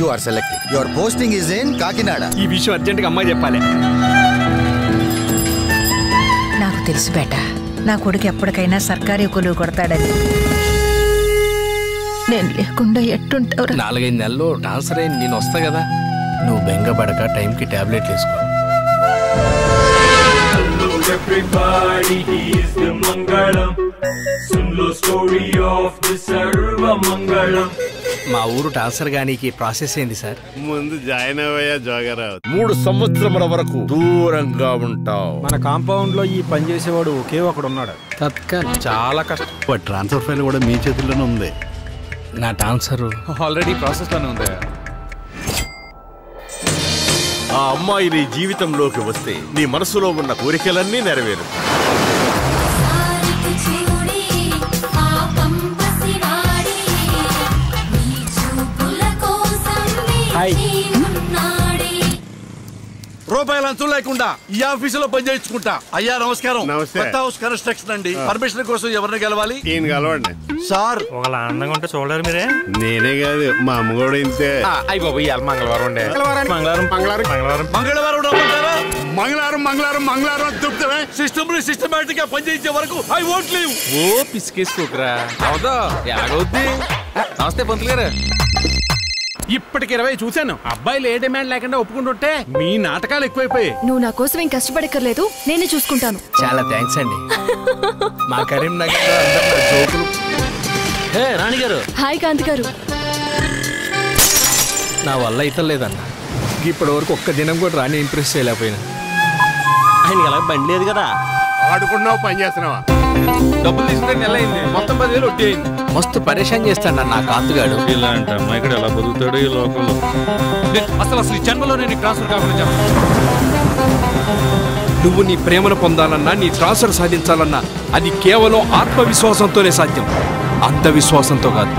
You are selected. Your posting is in Kakinada. ఈ విషయం urgent గా అమ్మాయి చెప్పాలి. నాకు తెలుసు బేట, నా కొడుకు ఎప్పటికైనా సర్కారీ కొలువు కొడతాడని. నేను లేకుండా ఎట్టుంటావు? 4-5 నెలల్లో ట్రాన్స్ఫర్ అయ్యి నేను వస్తా కదా. నువ్వు బెంగపడక టైంకి టాబ్లెట్లు వేసుకో. Everybody, he is the Mangalam. Sun lo story of the Sarva Mangalam. మా ఊరు ట్రాన్స్ఫర్ గానికి ప్రాసెస్ ఏంది సార్? ముందు జాయిన్ అవ్వయా జోగారావు. 3 సంవత్సరముల వరకు దూరంగా ఉంటావు. మన కాంపౌండ్ లో ఈ పని చేసేవాడు ఒకే ఒకడు ఉన్నాడు. తత్కాల్ చాలా కష్టం. ట్రాన్స్ఫర్ ఫైల్ కూడా మీ చేతుల్లోనే ఉంది. నా ట్రాన్స్ఫర్ ఆల్రెడీ ప్రాసెస్ లోనే ఉంది. ఆ అమ్మాయి నీ జీవితంలోకి వస్తే నీ మనసులో ఉన్న కోరికలన్నీ నెరవేరు. రూపాయలు అంచు లేకుండా ఈ ఆఫీసులో పనిచేయించుకుంటా. అయ్యా నమస్కారం. కొత్త హౌస్ కన్స్ట్రక్షన్ అండి. పర్మిషన్ కోసం ఎవరిని గెలవాలి? ఈయన కలవండి సార్. ఒకలా అందంగా ఉంటే చూడలేరు మీరే. నేనే కాదు మా అమ్మ కూడా ఇంతే. అయ్యి బాబు ఇవాళ మంగళవారం ఉండే. మంగళవారం మంగళవారం చెప్తావే. సిస్టమ్ సిస్టమేటిక్ గా పనిచేయించే వరకు ఐ వోంట్ లీవ్. ఓ పిసికేసుకోకరా. అవుదా ఎలాగవుద్ది? నమస్తే పంతులు గారు. ఇప్పటికి 20 చూశాను. అబ్బాయిలు ఏ డిమాండ్ లేకుండా ఒప్పుకుంటుంటే మీ నాటకాలు ఎక్కువైపోయాయి. నువ్వు నా కోసం ఏం కష్టపడక్కర్లేదు, నేనే చూసుకుంటాను. చాలా థ్యాంక్స్ అండి. మా కరీంనగర్ జోకులు. రాణి గారు. హాయ్ కాంతి గారు. నా వల్ల అయితే లేదన్న. ఇప్పటి వరకు ఒక్క దినం కూడా రాణి ఇంప్రెస్ చేయలేకపోయినా. ఆయన అలా బండి లేదు కదా. ఆడుకున్నావు పని చేస్తున్నావా? డబ్బులు తీసుకుంటే నెల అయింది. మొత్తం 10,000 వడ్డీ అయింది. మస్తు పరేషాన్ చేస్తాడు నా కాంతుగాడు. ఇలాంటి అమ్మాయి ఇక్కడ ఎలా బతుకుతాడు ఈ లోకంలో? అసలు ఈ జన్మలో నేను ట్రాన్స్ఫర్ కాకుండా నువ్వు నీ ప్రేమను పొందాలన్నా, నీ ట్రాన్స్ఫర్ సాధించాలన్నా అది కేవలం ఆత్మవిశ్వాసంతోనే సాధ్యం, అంధవిశ్వాసంతో కాదు.